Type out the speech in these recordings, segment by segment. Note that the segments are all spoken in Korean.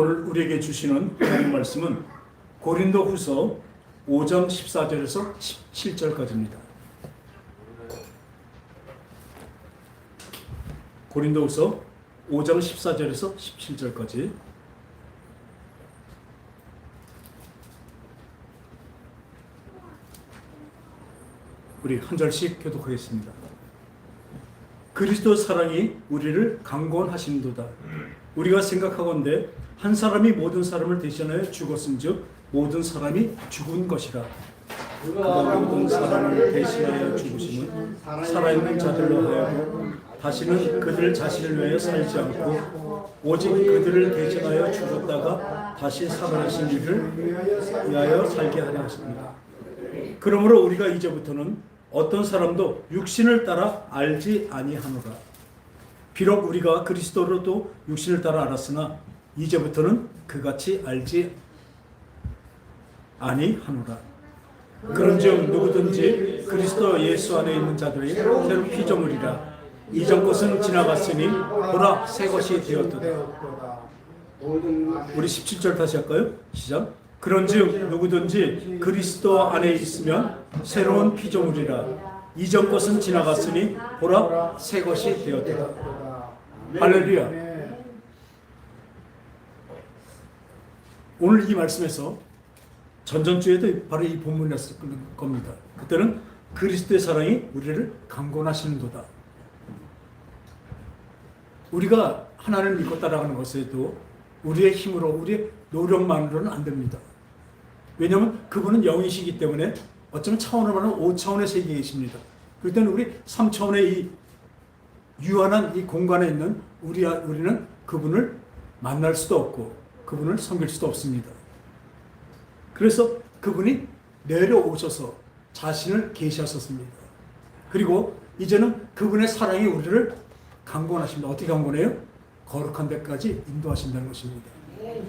오늘 우리에게 주시는 하나님 말씀은 고린도후서 5장 14절에서 17절까지입니다. 고린도후서 5장 14절에서 17절까지. 우리 한 절씩 교독하겠습니다. 그리스도 사랑이 우리를 강권하심도다. 우리가 생각하건대 한 사람이 모든 사람을 대신하여 죽었은즉 모든 사람이 죽은 것이라. 그가 모든 사람을 대신하여 죽으심은 살아있는 자들로 하여금 다시는 그들 자신을 위하여 살지 않고 오직 그들을 대신하여 죽었다가 다시 살아나신 이를 위하여 살게 하려 하십니다. 그러므로 우리가 이제부터는 어떤 사람도 육신을 따라 알지 아니하노라. 비록 우리가 그리스도로도 육신을 따라 알았으나 이제부터는 그같이 알지 아니하노라. 그런즉 누구든지 그리스도 예수 안에 있는 자들이 새로운 피조물이라. 이전 것은 지나갔으니 보라 새 것이 되었도다. 우리 17절 다시 할까요? 시작. 그런즉 누구든지 그리스도 안에 있으면 새로운 피조물이라. 이전 것은 지나갔으니 보라 새 것이 되었도다. 할렐루야. 오늘 이 말씀에서 전전주에도 바로 이 본문을 했을 겁니다. 그때는 그리스도의 사랑이 우리를 강권하시는도다. 우리가 하나님을 믿고 따라가는 것에도 우리의 힘으로 우리의 노력만으로는 안 됩니다. 왜냐하면 그분은 영이시기 때문에 어쩌면 차원을 말하면 5차원의 세계에 계십니다. 그럴 때는 우리 3차원의 이 유한한 이 공간에 있는 우리는 그분을 만날 수도 없고 그분을 섬길 수도 없습니다. 그래서 그분이 내려오셔서 자신을 계시하셨습니다. 그리고 이제는 그분의 사랑이 우리를 강권하십니다. 어떻게 강권해요? 거룩한 데까지 인도하신다는 것입니다.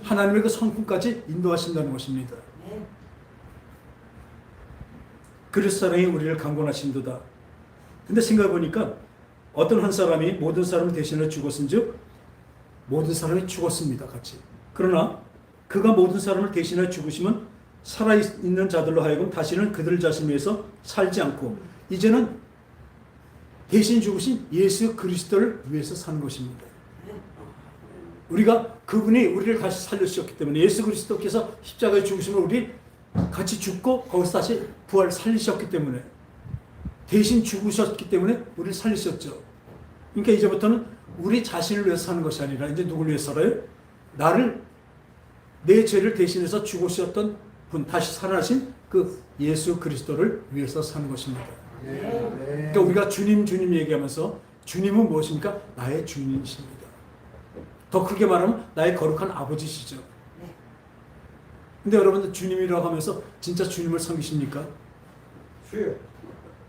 하나님의 그 성품까지 인도하신다는 것입니다. 그리스도 사랑이 우리를 강권하신도다. 근데 생각해보니까 어떤 한 사람이 모든 사람을 대신해 죽었은즉 모든 사람이 죽었습니다. 같이. 그러나 그가 모든 사람을 대신해 죽으시면 살아있는 자들로 하여금 다시는 그들 자신을 위해서 살지 않고 이제는 대신 죽으신 예수 그리스도를 위해서 사는 것입니다. 우리가 그분이 우리를 다시 살려주셨기 때문에 예수 그리스도께서 십자가에 죽으심을 우리 같이 죽고 거기서 다시 부활 살리셨기 때문에 대신 죽으셨기 때문에 우리를 살리셨죠. 그러니까 이제부터는 우리 자신을 위해서 사는 것이 아니라 이제 누굴 위해서 살아요? 내 죄를 대신해서 죽으셨던 분, 다시 살아나신 그 예수 그리스도를 위해서 사는 것입니다. 그러니까 우리가 주님 얘기하면서 주님은 무엇입니까? 나의 주인이십니다. 더 크게 말하면 나의 거룩한 아버지시죠. 근데 여러분들 주님이라고 하면서 진짜 주님을 섬기십니까?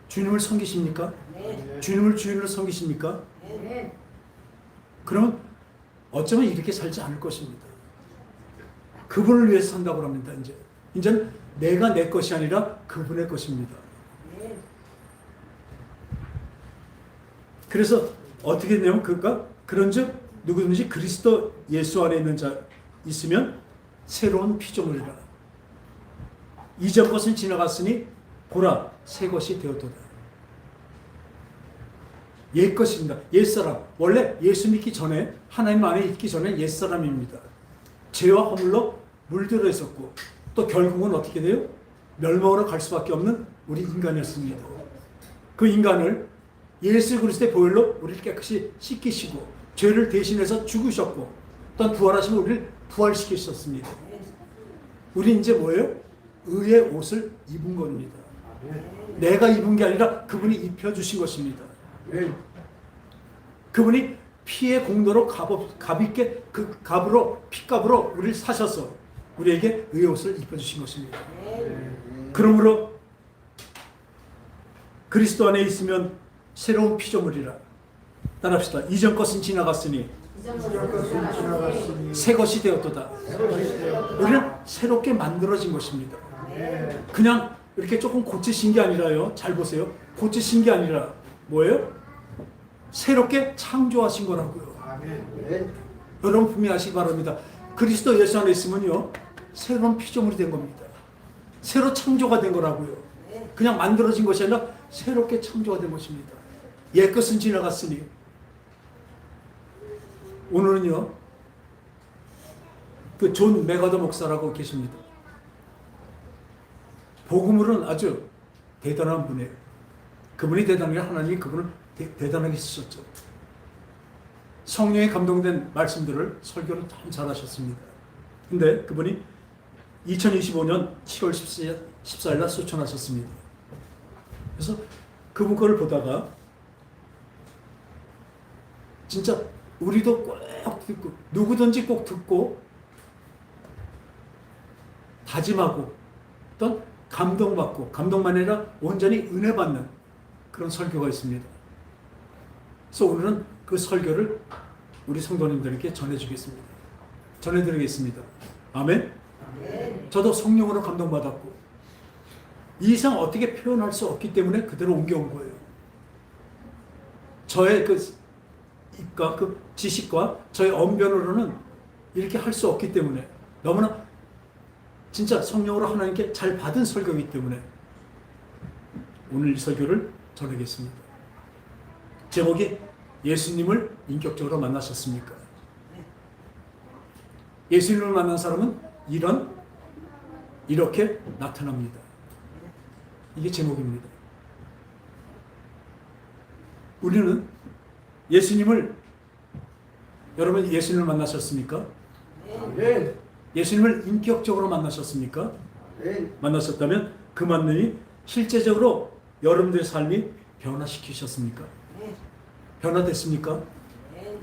주님을 섬기십니까? 주님을 주인으로 섬기십니까? 그러면 어쩌면 이렇게 살지 않을 것입니다. 그분을 위해서 산다고 합니다. 이제는 내가 내 것이 아니라 그분의 것입니다. 그래서 어떻게 되냐면 그런즉 누구든지 그리스도 예수 안에 있는 자 있으면 새로운 피조물이라. 이전 것은 지나갔으니 보라 새 것이 되었도다. 옛 것입니다. 옛사람. 원래 예수 믿기 전에 하나님 안에 있기 전에 옛사람입니다. 죄와 허물로 물들어 있었고 또 결국은 어떻게 돼요? 멸망으로 갈 수밖에 없는 우리 인간이었습니다. 그 인간을 예수 그리스도의 보혈로 우리를 깨끗이 씻기시고 죄를 대신해서 죽으셨고 또한 부활하시면 우리를 부활시키셨습니다. 우리 이제 뭐예요? 의의 옷을 입은 겁니다. 내가 입은 게 아니라 그분이 입혀주신 것입니다. 그분이 피의 공로로 값있게 그 피값으로 우리를 사셔서 우리에게 의의 옷을 입혀주신 것입니다. 그러므로 그리스도 안에 있으면 새로운 피조물이라. 따라합시다. 이전 것은 지나갔으니 새 것이 되었도다. 우리는 새롭게 만들어진 것입니다. 그냥 이렇게 조금 고치신 게 아니라요. 잘 보세요. 고치신 게 아니라 뭐예요? 새롭게 창조하신 거라고요. 여러분 분명히 아시기 바랍니다. 그리스도 예수 안에 있으면요, 새로운 피조물이 된 겁니다. 새로 창조가 된 거라고요. 그냥 만들어진 것이 아니라 새롭게 창조가 된 것입니다. 옛것은 지나갔으니. 오늘은요, 그 존 메가더 목사라고 계십니다. 복음으로는 아주 대단한 분이에요. 그분이 대단한 게 하나님이 그분을 대단하게 쓰셨죠. 성령에 감동된 말씀들을 설교를 참 잘하셨습니다. 근데 그분이 2025년 7월 14일 날 소천하셨습니다. 그래서 그분 거를 보다가 진짜 우리도 꼭 듣고 누구든지 꼭 듣고 다짐하고 어떤 감동받고 감동만 아니라 온전히 은혜 받는 그런 설교가 있습니다. 그래서 오늘은 그 설교를 우리 성도님들에게 전해드리겠습니다. 아멘? 저도 성령으로 감동받았고 이 이상 어떻게 표현할 수 없기 때문에 그대로 옮겨온 거예요. 저의 그 지식과 저의 언변으로는 이렇게 할 수 없기 때문에 너무나 진짜 성령으로 하나님께 잘 받은 설교이기 때문에 오늘 이 설교를 전하겠습니다. 제목이 예수님을 인격적으로 만나셨습니까? 예수님을 만난 사람은 이렇게 나타납니다. 이게 제목입니다. 우리는 여러분 예수님을 만나셨습니까? 네. 예수님을 인격적으로 만나셨습니까? 네. 만나셨다면 그 만남이 실제적으로 여러분들의 삶이 변화시키셨습니까? 네. 변화됐습니까? 네.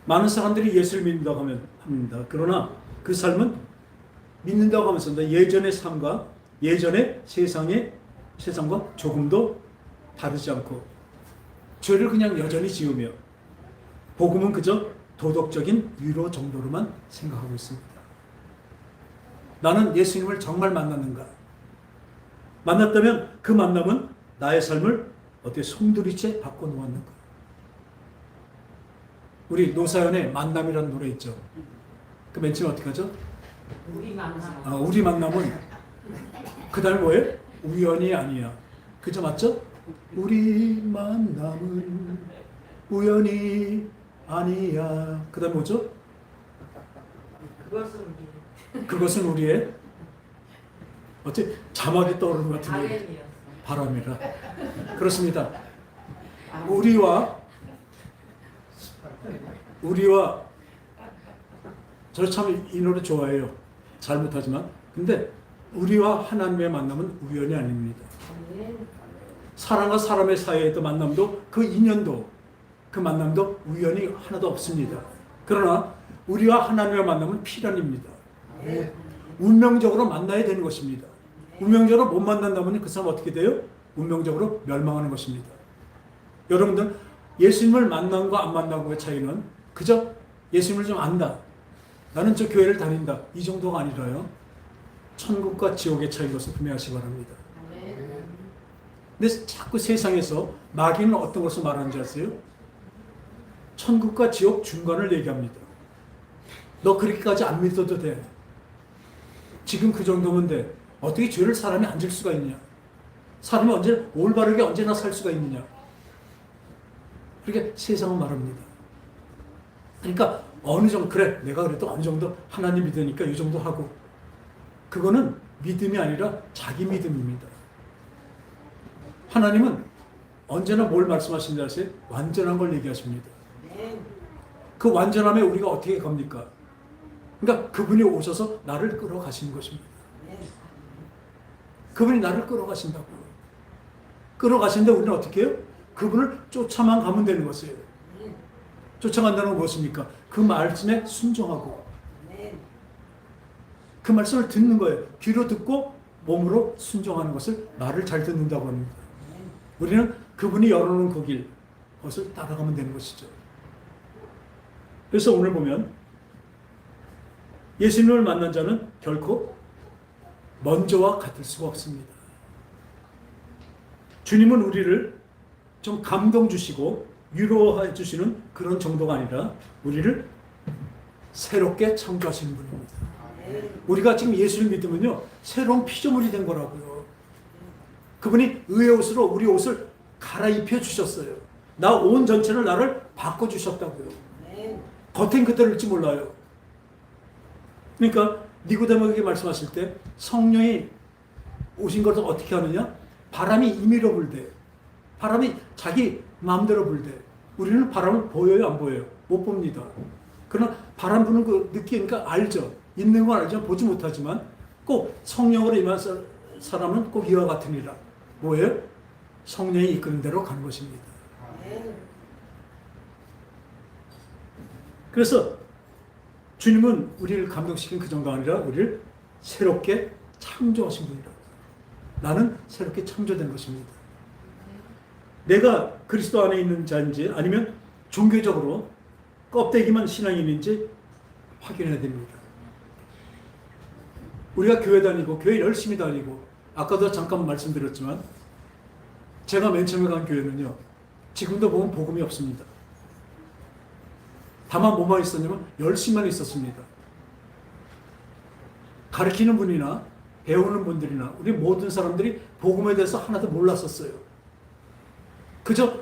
많은 사람들이 예수를 믿는다고 합니다. 그러나 그 삶은 믿는다고 하면서 예전의 삶과 예전의 세상과 조금도 다르지 않고 죄를 그냥 여전히 지으며 복음은 그저 도덕적인 위로 정도로만 생각하고 있습니다. 나는 예수님을 정말 만났는가? 만났다면 그 만남은 나의 삶을 어떻게 송두리째 바꿔놓았는가? 우리 노사연의 만남이라는 노래 있죠. 그 맨 처음에 어떻게 하죠? 우리 만남. 우리 만남은 그 다음에 뭐예요? 우연이 아니야. 그죠? 맞죠? 우리 만남은 우연이 아니야. 그 다음에 뭐죠? 그것은 우리의 어째 자막이 떠오르는 것 같은데 바람이라. 그렇습니다. 우리와 저 참 이 노래 좋아해요. 잘 못하지만 근데 우리와 하나님의 만남은 우연이 아닙니다. 사람과 사람의 사이에도 만남도 그 인연도 그 만남도 우연이 하나도 없습니다. 그러나 우리와 하나님의 만남은 필연입니다. 운명적으로 만나야 되는 것입니다. 운명적으로 못 만난다면 그 사람 어떻게 돼요? 운명적으로 멸망하는 것입니다. 여러분들 예수님을 만난 거안 만난 거의 차이는 그저 예수님을 좀 안다. 나는 저 교회를 다닌다. 이 정도가 아니라요. 천국과 지옥의 차이인 것을 분명하시기 바랍니다. 근데 자꾸 세상에서 마귀는 어떤 것을 말하는지 아세요? 천국과 지옥 중간을 얘기합니다. 너 그렇게까지 안 믿어도 돼. 지금 그 정도면 돼. 어떻게 죄를 사람이 안 질 수가 있냐? 사람이 올바르게 언제나 살 수가 있느냐? 그렇게 세상은 말합니다. 그러니까 어느 정도 그래 내가 그래도 어느 정도 하나님 믿으니까 이 정도 하고 그거는 믿음이 아니라 자기 믿음입니다. 하나님은 언제나 뭘 말씀하시는지 아세요? 완전한 걸 얘기하십니다. 그 완전함에 우리가 어떻게 갑니까? 그러니까 그분이 오셔서 나를 끌어가시는 것입니다. 그분이 나를 끌어가신다고요. 끌어가시는데 우리는 어떻게 해요? 그분을 쫓아만 가면 되는 것이에요. 쫓아간다는 건 무엇입니까? 그 말씀에 순종하고 그 말씀을 듣는 거예요. 귀로 듣고 몸으로 순종하는 것을 말을 잘 듣는다고 합니다. 우리는 그분이 열어놓은 그 길, 그것을 따라가면 되는 것이죠. 그래서 오늘 보면 예수님을 만난 자는 결코 먼저와 같을 수가 없습니다. 주님은 우리를 좀 감동 주시고 위로해 주시는 그런 정도가 아니라 우리를 새롭게 창조하신 분입니다. 우리가 지금 예수를 믿으면요, 새로운 피조물이 된 거라고요. 그분이 의의 옷으로 우리 옷을 갈아입혀 주셨어요. 나 온 전체를 나를 바꿔주셨다고요. 겉엔 그대로일지 몰라요. 그러니까 니고데모에게 말씀하실 때 성령이 오신 것을 어떻게 하느냐? 바람이 임의로 불대. 바람이 자기 마음대로 불대. 우리는 바람을 보여요, 안 보여요? 못 봅니다. 그러나 바람 부는 거 느끼니까 알죠. 있는 건 알지만 보지 못하지만 꼭 성령으로 임한 사람은 꼭 이와 같으니라. 뭐예요? 성령이 이끄는 대로 가는 것입니다. 그래서 주님은 우리를 감동시킨 그 정도가 아니라 우리를 새롭게 창조하신 분이라고. 나는 새롭게 창조된 것입니다. 내가 그리스도 안에 있는 자인지 아니면 종교적으로 껍데기만 신앙인인지 확인해야 됩니다. 우리가 교회 다니고 교회 열심히 다니고 아까도 잠깐 말씀드렸지만 제가 맨 처음에 간 교회는요, 지금도 보면 복음이 없습니다. 다만 뭐만 있었냐면 열심만 있었습니다. 가르치는 분이나 배우는 분들이나 우리 모든 사람들이 복음에 대해서 하나도 몰랐었어요. 그저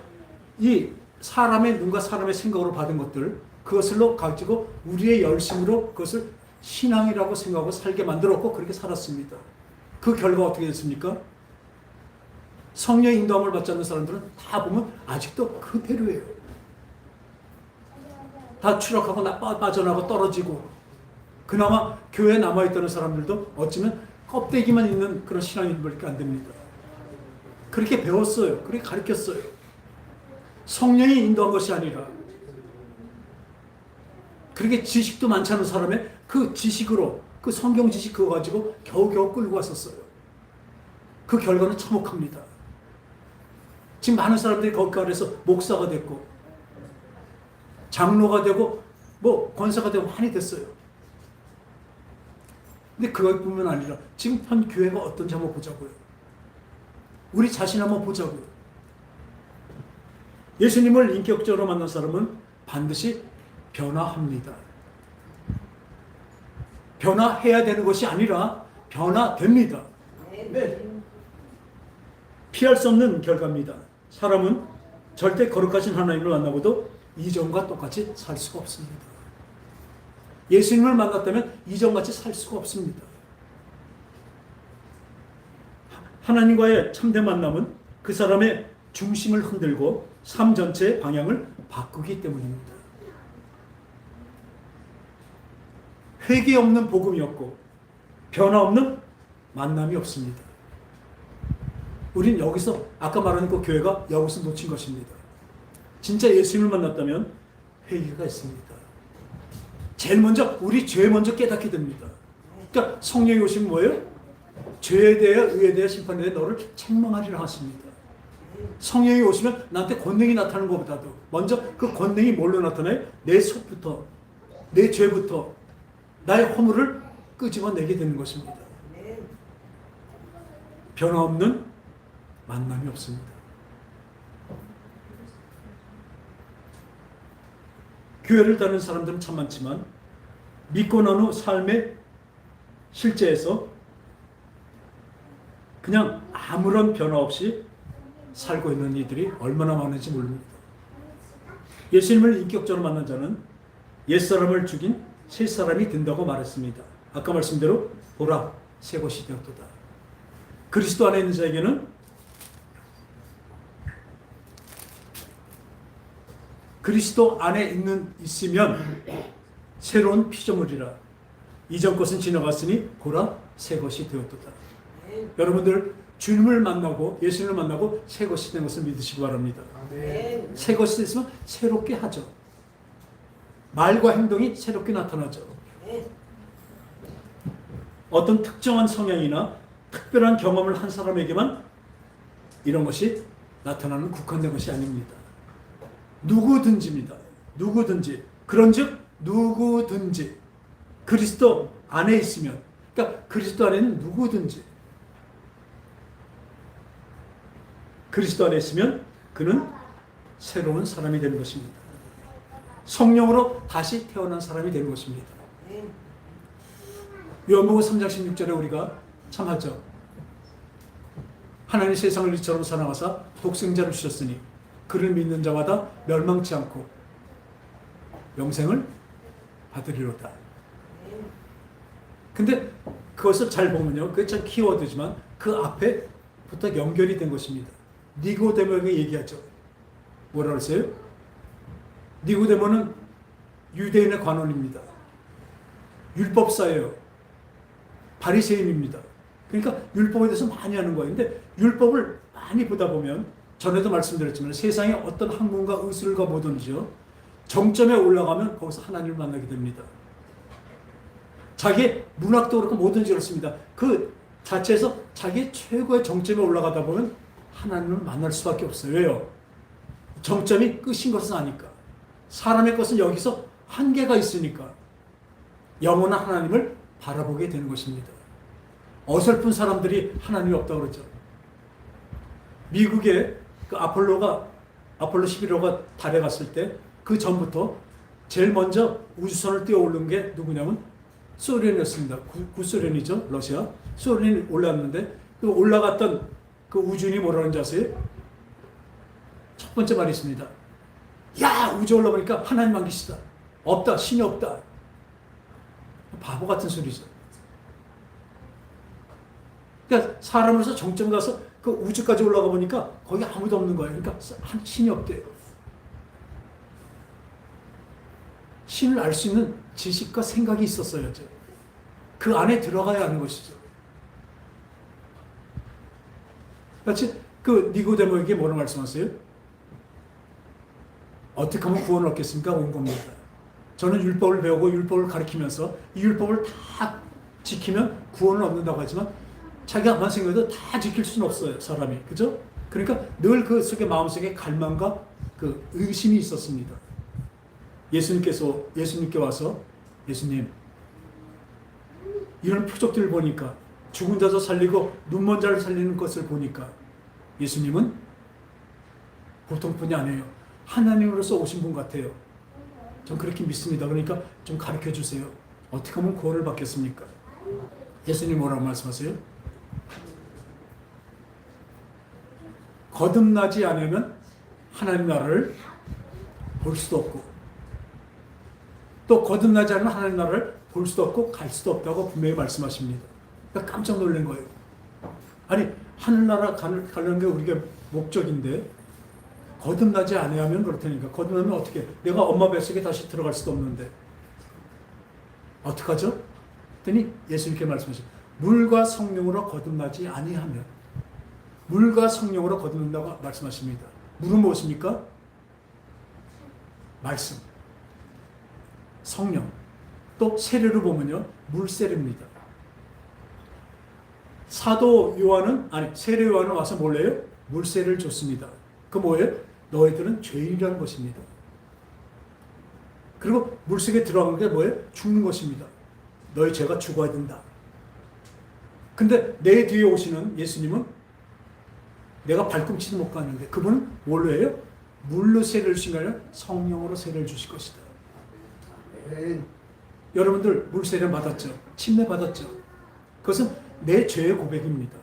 이 사람의 눈과 사람의 생각으로 받은 것들, 그것을로 가지고 우리의 열심으로 그것을 신앙이라고 생각하고 살게 만들었고 그렇게 살았습니다. 그 결과 어떻게 됐습니까? 성령의 인도함을 받지 않는 사람들은 다 보면 아직도 그대로예요. 다 추락하고 빠져나가고 떨어지고, 그나마 교회에 남아있던 사람들도 어쩌면 껍데기만 있는 그런 신앙인들밖에 안 됩니다. 그렇게 배웠어요. 그렇게 가르쳤어요. 성령이 인도한 것이 아니라 그렇게 지식도 많지 않은 사람의 그 지식으로, 그 성경 지식 그거 가지고 겨우겨우 끌고 왔었어요. 그 결과는 참혹합니다. 지금 많은 사람들이 거기 아래서 목사가 됐고 장로가 되고 뭐 권사가 되고 많이 됐어요. 근데 그것뿐만 아니라 지금 현 교회가 어떤지 한번 보자고요. 우리 자신 한번 보자고요. 예수님을 인격적으로 만난 사람은 반드시 변화합니다. 변화해야 되는 것이 아니라 변화됩니다. 피할 수 없는 결과입니다. 사람은 절대 거룩하신 하나님을 만나고도 이전과 똑같이 살 수가 없습니다. 예수님을 만났다면 이전같이 살 수가 없습니다. 하나님과의 참된 만남은 그 사람의 중심을 흔들고 삶 전체의 방향을 바꾸기 때문입니다. 회개 없는 복음이 없고 변화 없는 만남이 없습니다. 우린 여기서 아까 말한 그 교회가 여기서 놓친 것입니다. 진짜 예수님을 만났다면 회개가 있습니다. 제일 먼저 우리 죄 먼저 깨닫게 됩니다. 그러니까 성령이 오시면 뭐예요? 죄에 대해 의에 대해 심판에 대해 너를 책망하리라 하십니다. 성령이 오시면 나한테 권능이 나타나는 것보다도 먼저 그 권능이 뭘로 나타나요? 내 속부터, 내 죄부터, 나의 허물을 끄집어내게 되는 것입니다. 변화없는 만남이 없습니다. 교회를 다니는 사람들은 참 많지만 믿고 난 후 삶의 실제에서 그냥 아무런 변화 없이 살고 있는 이들이 얼마나 많은지 모릅니다. 예수님을 인격적으로 만난 자는 옛사람을 죽인 새사람이 된다고 말했습니다. 아까 말씀대로 보라 새 것이 되었도다. 그리스도 안에 있는 자에게는 그리스도 안에 있으면 새로운 피조물이라 이전 것은 지나갔으니 보라 새 것이 되었도다. 여러분들 주님을 만나고 예수님을 만나고 새 것이 된 것을 믿으시기 바랍니다. 새 것이 됐으면 새롭게 하죠. 말과 행동이 새롭게 나타나죠. 어떤 특정한 성향이나 특별한 경험을 한 사람에게만 이런 것이 나타나는 국한된 것이 아닙니다. 누구든지입니다. 누구든지. 그런즉 누구든지 그리스도 안에 있으면, 그러니까 그리스도 안에는 누구든지 그리스도 안에 있으면 그는 새로운 사람이 되는 것입니다. 성령으로 다시 태어난 사람이 되는 것입니다. 요한복음 3장 16절에 우리가 참 하죠. 하나님 세상을 이처럼 사랑하사 독생자를 주셨으니 그를 믿는 자마다 멸망치 않고 영생을 받으리로다. 근데 그것을 잘 보면요, 그게 참 키워드지만 그 앞에부터 연결이 된 것입니다. 니고데모에게 얘기하죠. 뭐라 그랬어요? 니고데모는 유대인의 관원입니다. 율법사예요. 바리새인입니다. 그러니까 율법에 대해서 많이 하는 거예요. 근데 율법을 많이 보다 보면 전에도 말씀드렸지만 세상에 어떤 학문과 의술과 뭐든지요, 정점에 올라가면 거기서 하나님을 만나게 됩니다. 자기 문학도 그렇고 뭐든지 그렇습니다. 그 자체에서 자기 최고의 정점에 올라가다 보면 하나님을 만날 수밖에 없어요. 왜요? 정점이 끝인 것은 아니까. 사람의 것은 여기서 한계가 있으니까 영원한 하나님을 바라보게 되는 것입니다. 어설픈 사람들이 하나님이 없다고 그러죠. 미국의 그 아폴로 11호가 달에 갔을 때 그 전부터 제일 먼저 우주선을 뛰어오른 게 누구냐면 소련이었습니다. 구소련이죠. 러시아. 소련이 올라왔는데 그 올라갔던 그 우주인이 뭐라는 줄 아세요? 첫 번째 말이 있습니다. 야, 우주 올라보니까 하나님만 계시다. 없다. 신이 없다. 바보 같은 소리죠. 그러니까 사람으로서 정점 가서 그 우주까지 올라가 보니까 거기 아무도 없는 거예요. 그러니까 신이 없대요. 신을 알 수 있는 지식과 생각이 있었어야죠. 그 안에 들어가야 하는 것이죠. 같이 그 니고데모에게 뭐라 말씀하세요? 어떻게 하면 구원을 얻겠습니까? 온 겁니다. 저는 율법을 배우고 율법을 가르치면서 이 율법을 다 지키면 구원을 얻는다고 하지만 자기가 아무리 생각해도 다 지킬 수는 없어요, 사람이. 그죠? 그러니까 늘 그 속에 마음속에 갈망과 그 의심이 있었습니다. 예수님께 와서 예수님, 이런 표적들을 보니까 죽은 자도 살리고 눈먼 자를 살리는 것을 보니까 예수님은 보통 분이 아니에요. 하나님으로서 오신 분 같아요. 전 그렇게 믿습니다. 그러니까 좀 가르쳐 주세요. 어떻게 하면 구원을 받겠습니까? 예수님 뭐라고 말씀하세요? 거듭나지 않으면 하나님 나라를 볼 수도 없고 또 거듭나지 않으면 하나님 나라를 볼 수도 없고 갈 수도 없다고 분명히 말씀하십니다. 그러니까 깜짝 놀란 거예요. 아니 하늘나라 가는 게 우리가 목적인데 거듭나지 않으면 그렇다니까. 거듭나면 어떻게? 내가 엄마 뱃속에 다시 들어갈 수도 없는데 어떡하죠? 그랬더니 예수님께 말씀하십니다. 물과 성령으로 거듭나지 아니하면, 물과 성령으로 거듭난다고 말씀하십니다. 물은 무엇입니까? 말씀, 성령. 또 세례로 보면요, 물세례입니다. 사도 요한은, 세례 요한은 와서 뭘래요? 물세례를 줬습니다. 그 뭐예요? 너희들은 죄인이라는 것입니다. 그리고 물속에 들어가는 게 뭐예요? 죽는 것입니다. 너희 죄가 죽어야 된다. 근데 내 뒤에 오시는 예수님은 내가 발꿈치도 못 가는데 그분은 뭘로 해요? 물로 세례를 주신 게 아니라 성령으로 세례를 주실 것이다. 여러분들 물세례 받았죠? 침례 받았죠? 그것은 내 죄의 고백입니다.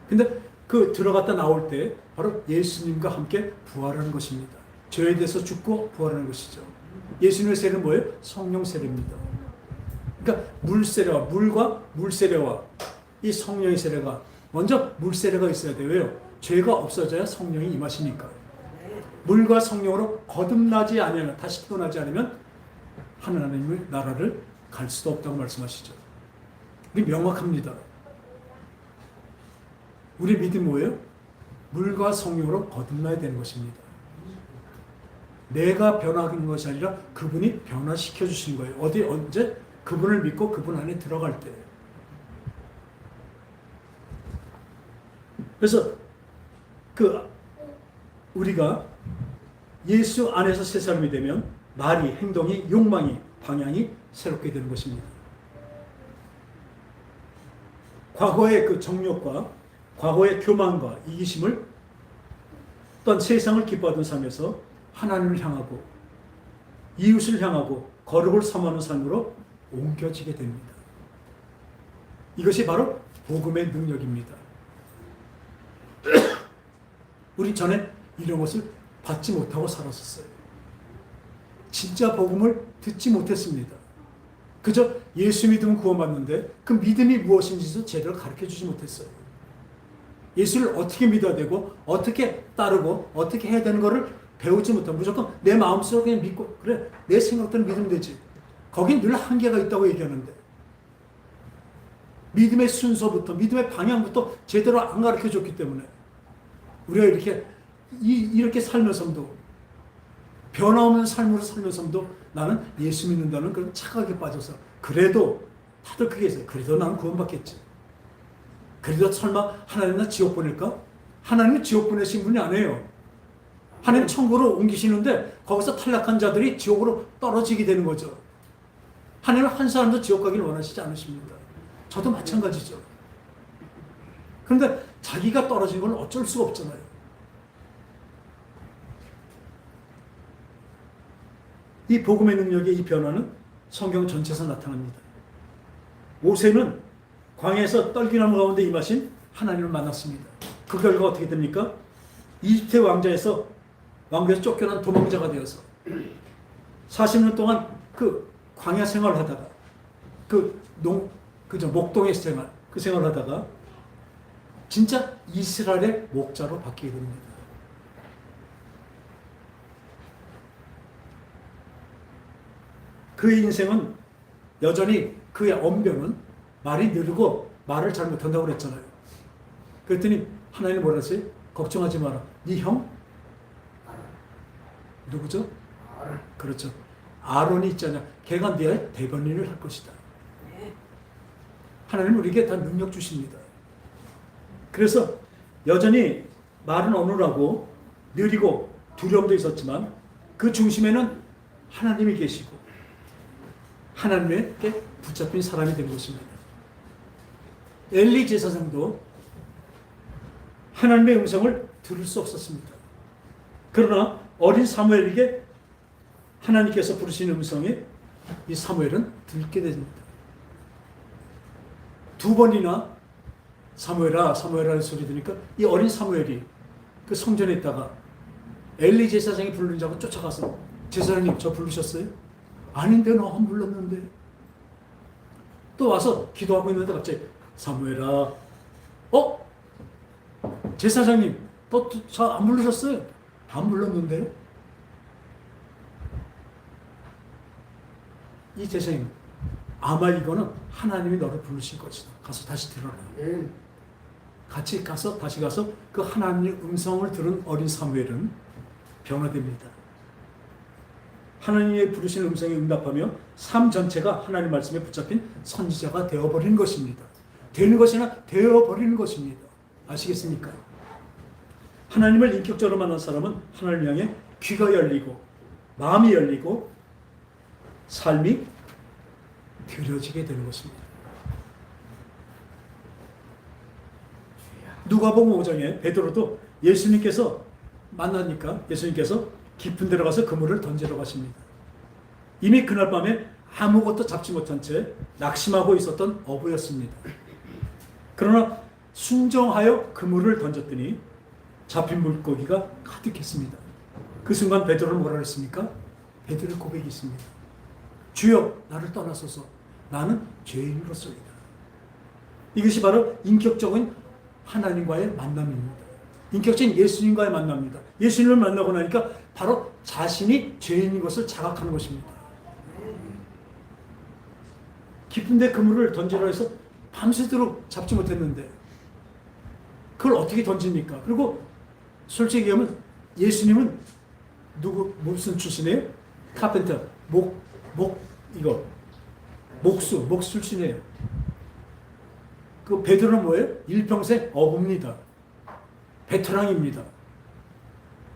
근데 그 들어갔다 나올 때 바로 예수님과 함께 부활하는 것입니다. 죄에 대해서 죽고 부활하는 것이죠. 예수님의 세례는 뭐예요? 성령 세례입니다. 그러니까 물세례와 물과 물세례와 이 성령의 세례가 먼저 물세례가 있어야 돼요. 왜요? 죄가 없어져야 성령이 임하시니까. 물과 성령으로 거듭나지 않으면, 다시 태어나지 않으면 하나님의 나라를 갈 수도 없다고 말씀하시죠. 우리 명확합니다. 우리 믿음이 뭐예요? 물과 성령으로 거듭나야 되는 것입니다. 내가 변화하는 것이 아니라 그분이 변화시켜 주신 거예요. 어디 언제? 그분을 믿고 그분 안에 들어갈 때. 그래서 우리가 예수 안에서 새 사람이 되면 말이, 행동이, 욕망이, 방향이 새롭게 되는 것입니다. 과거의 그 정욕과 과거의 교만과 이기심을, 또한 세상을 기뻐하던 삶에서 하나님을 향하고 이웃을 향하고 거룩을 섬하는 삶으로 옮겨지게 됩니다. 이것이 바로 복음의 능력입니다. 우리 전에 이런 것을 받지 못하고 살았었어요. 진짜 복음을 듣지 못했습니다. 그저 예수 믿으면 구원받는데 그 믿음이 무엇인지도 제대로 가르쳐주지 못했어요. 예수를 어떻게 믿어야 되고 어떻게 따르고 어떻게 해야 되는 것을 배우지 못하고 무조건 내 마음속으로 그냥 믿고 그래 내 생각대로 믿으면 되지. 거긴 늘 한계가 있다고 얘기하는데 믿음의 순서부터 믿음의 방향부터 제대로 안 가르쳐줬기 때문에 우리가 이렇게 살면서도 변화없는 삶으로 살면서도 나는 예수 믿는다는 그런 착각에 빠져서 그래도 다들 그게 있어요. 그래도 나는 구원받겠지. 그래도 설마 하나님 나 지옥 보낼까? 하나님은 지옥 보내신 분이 아니에요. 하나님 천국으로 옮기시는데 거기서 탈락한 자들이 지옥으로 떨어지게 되는 거죠. 하나님은 한 사람도 지옥 가기를 원하시지 않으십니다. 저도 마찬가지죠. 그런데 자기가 떨어진 건 어쩔 수가 없잖아요. 이 복음의 능력의 이 변화는 성경 전체에서 나타납니다. 모세는 광야에서 떨기나무 가운데 임하신 하나님을 만났습니다. 그 결과 어떻게 됩니까? 이집트 왕자에서 쫓겨난 도망자가 되어서 40년 동안 그 광야 생활을 하다가 목동의 생활, 그 생활을 하다가 진짜 이스라엘의 목자로 바뀌게 됩니다. 그의 인생은 여전히 그의 언변은 말이 느리고 말을 잘 못한다고 그랬잖아요. 그랬더니 하나님이 뭐라 했어요? 걱정하지 마라. 네 형? 누구죠? 그렇죠. 아론이 있잖아. 걔가 네 대변인을 할 것이다. 하나님은 우리에게 다 능력 주십니다. 그래서 여전히 말은 어눌하고 느리고 두려움도 있었지만 그 중심에는 하나님이 계시고 하나님에게 붙잡힌 사람이 된 것입니다. 엘리 제사장도 하나님의 음성을 들을 수 없었습니다. 그러나 어린 사무엘에게 하나님께서 부르시는 음성에 이 사무엘은 듣게 됩니다. 두 번이나 사무엘아 사무엘아 소리 들으니까 이 어린 사무엘이 그 성전에 있다가 엘리 제사장이 부르는 자고 쫓아가서 제사장님 저 부르셨어요? 아닌데 너 안 불렀는데. 또 와서 기도하고 있는데 갑자기 사무엘아 제사장님 저 안 부르셨어요? 안 불렀는데. 이 제사장님 아마 이거는 하나님이 너를 부르신 것이다. 가서 다시 들어라. 같이 가서 다시 가서 그 하나님의 음성을 들은 어린 사무엘은 변화됩니다. 하나님의 부르신 음성에 응답하며 삶 전체가 하나님 말씀에 붙잡힌 선지자가 되어버리는 것입니다. 되는 것이나 되어버리는 것입니다. 아시겠습니까? 하나님을 인격적으로 만난 사람은 하나님을 향해 귀가 열리고 마음이 열리고 삶이 드려지게 되는 것입니다. 누가복음 5장에 베드로도 예수님께서 만나니까 예수님께서 깊은 데로 가서 그물을 던지러 가십니다. 이미 그날 밤에 아무것도 잡지 못한 채 낙심하고 있었던 어부였습니다. 그러나 순종하여 그물을 던졌더니 잡힌 물고기가 가득했습니다. 그 순간 베드로는 뭐라 했습니까? 베드로의 고백이 있습니다. 주여 나를 떠나소서 나는 죄인으로서이다. 이것이 바로 인격적인 하나님과의 만남입니다. 인격적인 예수님과의 만남입니다. 예수님을 만나고 나니까 바로 자신이 죄인인 것을 자각하는 것입니다. 깊은데 그물을 던지라 해서 밤새도록 잡지 못했는데 그걸 어떻게 던집니까? 그리고 솔직히 얘기하면 예수님은 무슨 출신이에요? 카펜터, 목수 출신이에요. 그 베드로는 뭐예요? 일평생 어부입니다. 베테랑입니다.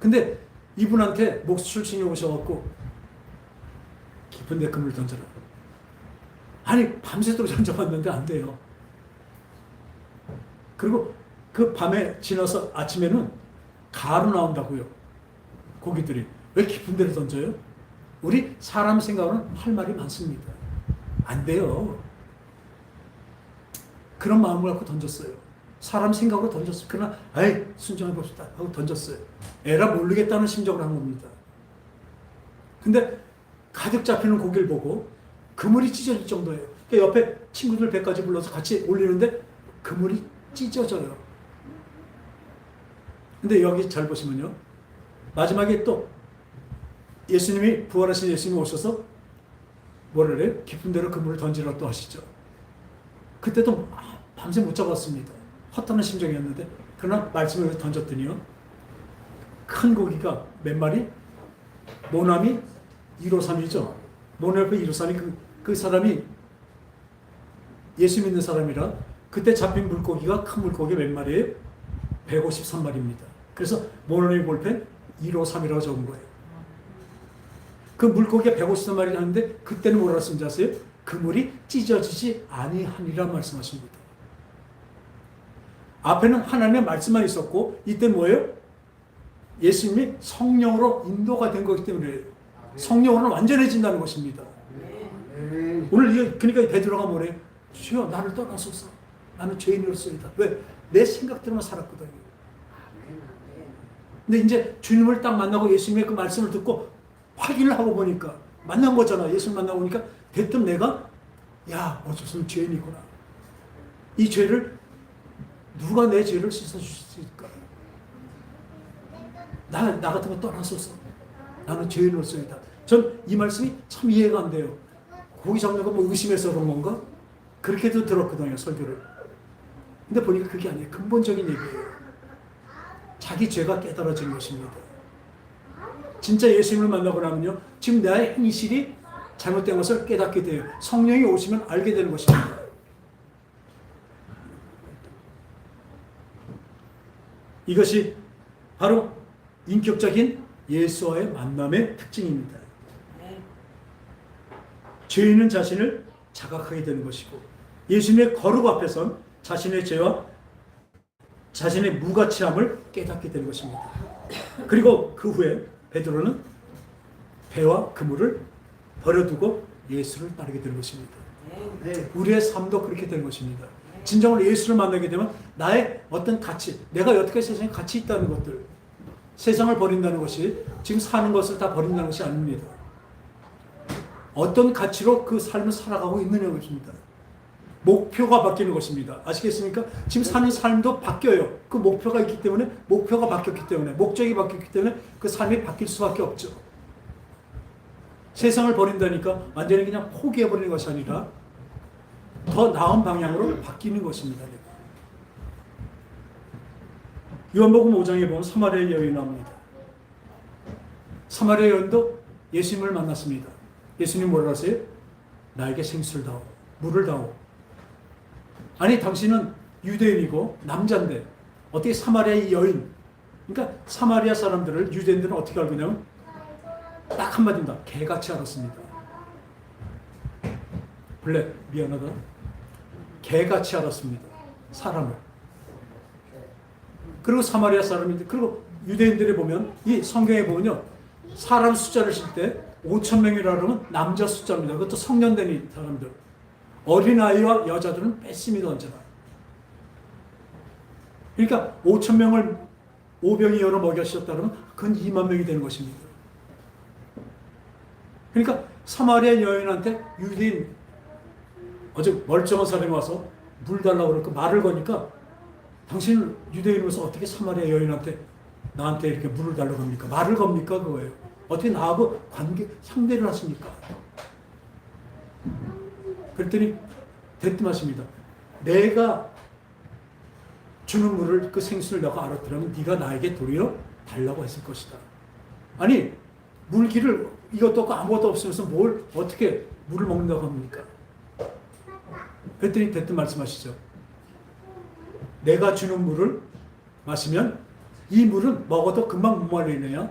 근데 이분한테 목수 출신이 오셔갖고 깊은 데 그물을 던져라. 아니 밤새도록 던져봤는데 안 돼요. 그리고 그 밤에 지나서 아침에는 가로 나온다고요. 고기들이. 왜 깊은 데를 던져요? 우리 사람 생각으로는 할 말이 많습니다. 안 돼요. 그런 마음을 갖고 던졌어요. 사람 생각으로 던졌어요. 그러나 아이 순종해 봅시다 하고 던졌어요. 에라 모르겠다는 심정으로 한 겁니다. 근데 가득 잡히는 고기를 보고 그물이 찢어질 정도예요. 그러니까 옆에 친구들 배까지 불러서 같이 올리는데 그물이 찢어져요. 근데 여기 잘 보시면요. 마지막에 또 예수님이 부활하신 예수님이 오셔서 뭐라 그래요? 깊은 데로 그물을 던지라 또 하시죠. 그때도 밤새 못 잡았습니다. 허탄한 심정이었는데 그러나 말씀을 던졌더니요. 큰 고기가 몇 마리? 모남이 153이죠. 모남 옆에 153이 그 사람이 예수 믿는 사람이라 그때 잡힌 물고기가 큰 물고기 몇 마리예요? 153마리입니다. 그래서 모노미 볼펜 153이라고 적은 거예요. 그 물고기가 153마리를 하는데 그때는 뭐라고 쓴지 아세요? 그물이 찢어지지 아니하니라 말씀하십니다. 앞에는 하나님의 말씀만 있었고 이때 뭐예요? 예수님이 성령으로 인도가 된 거기 때문에 성령으로는 완전해진다는 것입니다. 오늘 그러니까 베드로가 뭐래요? 주여 나를 떠나소서. 나는 죄인으로서이다. 왜? 내 생각대로만 살았거든요. 근데 이제 주님을 딱 만나고 예수님의 그 말씀을 듣고 확인을 하고 보니까 만난 거잖아. 예수를 만나고 보니까 대뜸 내가 야 어쩔 수 없는 죄인이구나. 이 죄를 누가 내 죄를 씻어줄 수 있을까? 나 같으면 떠나소서. 나는 죄인으로서이다. 전 이 말씀이 참 이해가 안 돼요. 고기 잡는 거 뭐 의심해서 그런 건가? 그렇게도 들었거든요, 설교를. 근데 보니까 그게 아니에요. 근본적인 얘기예요. 자기 죄가 깨달아진 것입니다. 진짜 예수님을 만나고 나면요, 지금 나의 행실이 잘못된 것을 깨닫게 돼요. 성령이 오시면 알게 되는 것입니다. 이것이 바로 인격적인 예수와의 만남의 특징입니다. 죄인은 자신을 자각하게 되는 것이고 예수님의 거룩 앞에선 자신의 죄와 자신의 무가치함을 깨닫게 되는 것입니다. 그리고 그 후에 베드로는 배와 그물을 버려두고 예수를 따르게 되는 것입니다. 우리의 삶도 그렇게 되는 것입니다. 진정으로 예수를 만나게 되면 나의 어떤 가치, 내가 여태까지 세상에 가치 있다는 것들, 세상을 버린다는 것이 지금 사는 것을 다 버린다는 것이 아닙니다. 어떤 가치로 그 삶을 살아가고 있느냐 것입니다. 목표가 바뀌는 것입니다. 아시겠습니까? 지금 사는 삶도 바뀌어요. 그 목표가 있기 때문에, 목표가 바뀌었기 때문에, 목적이 바뀌었기 때문에 그 삶이 바뀔 수밖에 없죠. 세상을 버린다니까 완전히 그냥 포기해버리는 것이 아니라 더 나은 방향으로 바뀌는 것입니다. 요한복음 5장에 보면 사마리아 여인이 나옵니다. 사마리아 여인도 예수님을 만났습니다. 예수님 뭐라고 하세요? 나에게 생수를 다오, 물을 다오. 아니 당신은 유대인이고 남자인데 어떻게 사마리아의 여인, 그러니까 사마리아 사람들을 유대인들은 어떻게 알고 있냐면 딱 한마디입니다. 개같이 알았습니다. 블랙 미안하다. 개같이 알았습니다. 사람을. 그리고 사마리아 사람인데, 그리고 유대인들이 보면 이 성경에 보면요, 사람 숫자를 실 때 5,000명이라 그러면 남자 숫자입니다. 그것도 성년된 사람들. 어린아이와 여자들은 뺐습니다, 언제나. 그러니까 5,000명을 오병이어로 먹였었다 그러면 그건 2만 명이 되는 것입니다. 그러니까 사마리아 여인한테 유대인, 어제 멀쩡한 사람이 와서 물 달라고 그러니까 말을 거니까 당신은 유대인으로서 어떻게 사마리아 여인한테 나한테 이렇게 물을 달라고 합니까? 말을 겁니까? 그거예요. 어떻게 나하고 관계, 상대를 하십니까? 그랬더니 대뜸하십니다. 내가 주는 물을, 그 생수를 내가 알았더라면 네가 나에게 도리어 달라고 했을 것이다. 아니, 물기를 이것도 없고 아무것도 없으면서 뭘 어떻게 물을 먹는다고 합니까? 그랬더니 대뜸 말씀하시죠. 내가 주는 물을 마시면 이 물은 먹어도 금방 목마르느냐?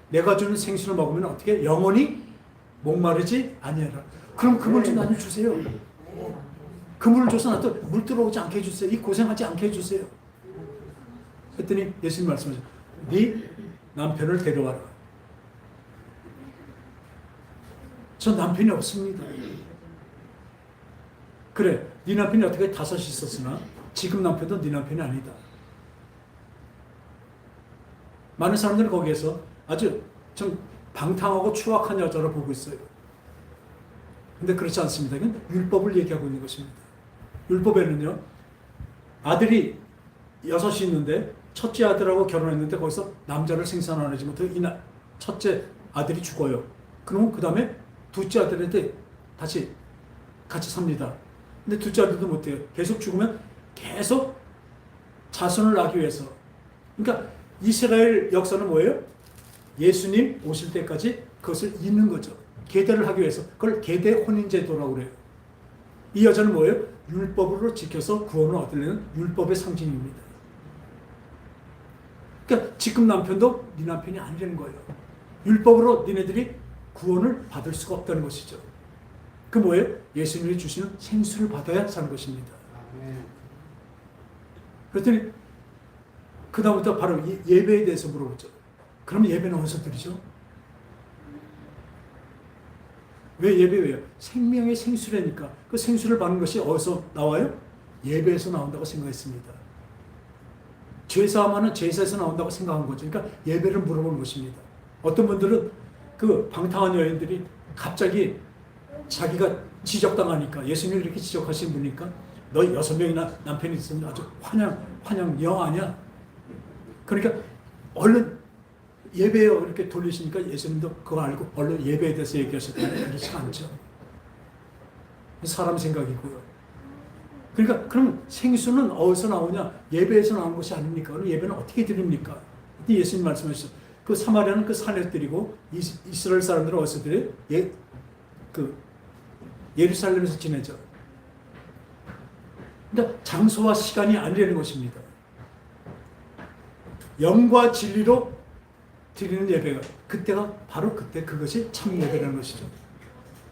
내가 주는 생수를 먹으면 어떻게 영원히 목마르지 아니하라. 그럼 그 물 좀 나눠 주세요. 그 물을 줘서 나도 물 들어오지 않게 해주세요. 이 고생하지 않게 해주세요. 그랬더니 예수님 말씀하셨죠. 네 남편을 데려와라. 전 남편이 없습니다. 그래, 네 남편이 어떻게 5이 있었으나 지금 남편도 네 남편이 아니다. 많은 사람들은 거기에서 아주 좀 방탕하고 추악한 여자로 보고 있어요. 근데 그렇지 않습니다. 이건 율법을 얘기하고 있는 것입니다. 율법에는요, 아들이 6이 있는데 첫째 아들하고 결혼했는데 거기서 남자를 생산하지 못해 첫째 아들이 죽어요. 그러면 그 다음에 둘째 아들한테 다시 같이 삽니다. 근데 둘째 아들도 못해요. 계속 죽으면 계속 자손을 낳기 위해서. 그러니까 이스라엘 역사는 뭐예요? 예수님 오실 때까지 그것을 잇는 거죠. 계대를 하기 위해서. 그걸 계대 혼인제도라고 그래요. 이 여자는 뭐예요? 율법으로 지켜서 구원을 얻으려는 율법의 상징입니다. 그러니까 지금 남편도 네 남편이 아니라는 거예요. 율법으로 니네들이 구원을 받을 수가 없다는 것이죠. 그 뭐예요? 예수님이 주시는 생수를 받아야 사는 것입니다. 그랬더니 그 다음부터 바로 예배에 대해서 물어보죠. 그럼 예배는 어디서 드리죠? 왜 예배예요? 생명의 생수라니까. 그 생수를 받는 것이 어디서 나와요? 예배에서 나온다고 생각했습니다. 죄사함하는 제사에서 나온다고 생각한 거죠. 그러니까 예배를 물어보는 것입니다. 어떤 분들은 그 방탕한 여인들이 갑자기 자기가 지적당하니까, 예수님이 이렇게 지적하신 분이니까 너 6명이나 남편이 있으면 아주 환영 영 아니야? 그러니까 얼른 예배요 이렇게 돌리시니까 예수님도 그거 알고 얼른 예배에 대해서 얘기하셨다는 그렇지 않죠. 사람 생각이고요. 그러니까 그럼 생수는 어디서 나오냐? 예배에서 나오는 것이 아닙니까? 그럼 예배는 어떻게 드립니까? 예수님 말씀하셨죠. 그 사마리아는 그 산에서 드리고 이스라엘 사람들은 어디서 드려요? 예루살렘에서 지내죠. 그러니까 장소와 시간이 아니라는 것입니다. 영과 진리로 드리는 예배가 그때가 바로 그때 그것이 참 예배라는 것이죠.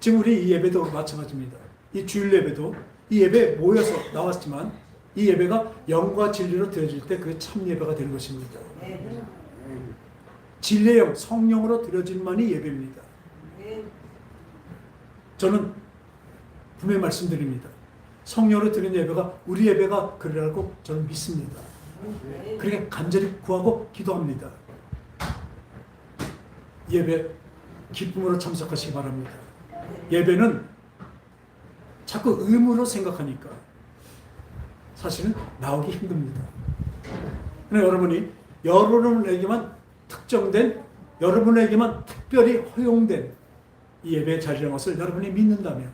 지금 우리 이 예배도 마찬가지입니다. 이 주일 예배도 이 예배에 모여서 나왔지만 이 예배가 영과 진리로 드려질 때 그게 참 예배가 되는 것입니다. 진리의 영, 성령으로 드려질만이 예배입니다. 저는 분명히 말씀드립니다. 성령으로 드리는 예배가 우리 예배가 그러라고 저는 믿습니다. 그렇게 간절히 구하고 기도합니다. 예배 기쁨으로 참석하시기 바랍니다. 예배는 자꾸 의무로 생각하니까 사실은 나오기 힘듭니다. 그러나 여러분에게만 특정된, 여러분에게만 특별히 허용된 이 예배의 자리라는 것을 여러분이 믿는다면,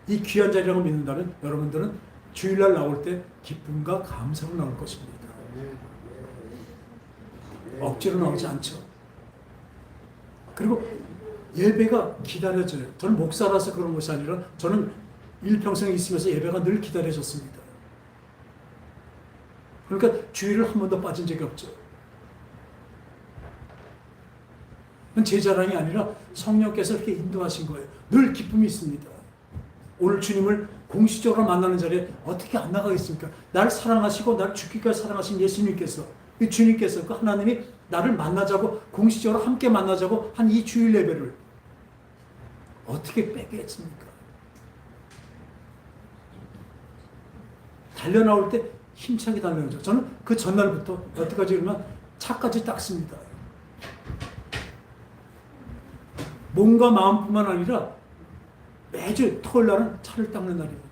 이 귀한 자리라고 믿는다면 여러분들은 주일날 나올 때 기쁨과 감사로 나올 것입니다. 억지로 나오지 않죠. 그리고 예배가 기다려져요. 저는 목사라서 그런 것이 아니라 저는 일평생 있으면서 예배가 늘 기다려졌습니다. 그러니까 주일을 한 번도 빠진 적이 없죠. 그건 제 자랑이 아니라 성령께서 이렇게 인도하신 거예요. 늘 기쁨이 있습니다. 오늘 주님을 공식적으로 만나는 자리에 어떻게 안 나가겠습니까? 나를 사랑하시고 나를 죽기까지 사랑하신 예수님께서, 이 주님께서, 그 하나님이 나를 만나자고, 공식적으로 함께 만나자고 한 이 주일 예배를 어떻게 빼겠습니까? 달려나올 때 힘차게 달려나오죠. 저는 그 전날부터 여태까지 그러면 차까지 닦습니다. 몸과 마음뿐만 아니라 매주 토요일 날은 차를 닦는 날입니다.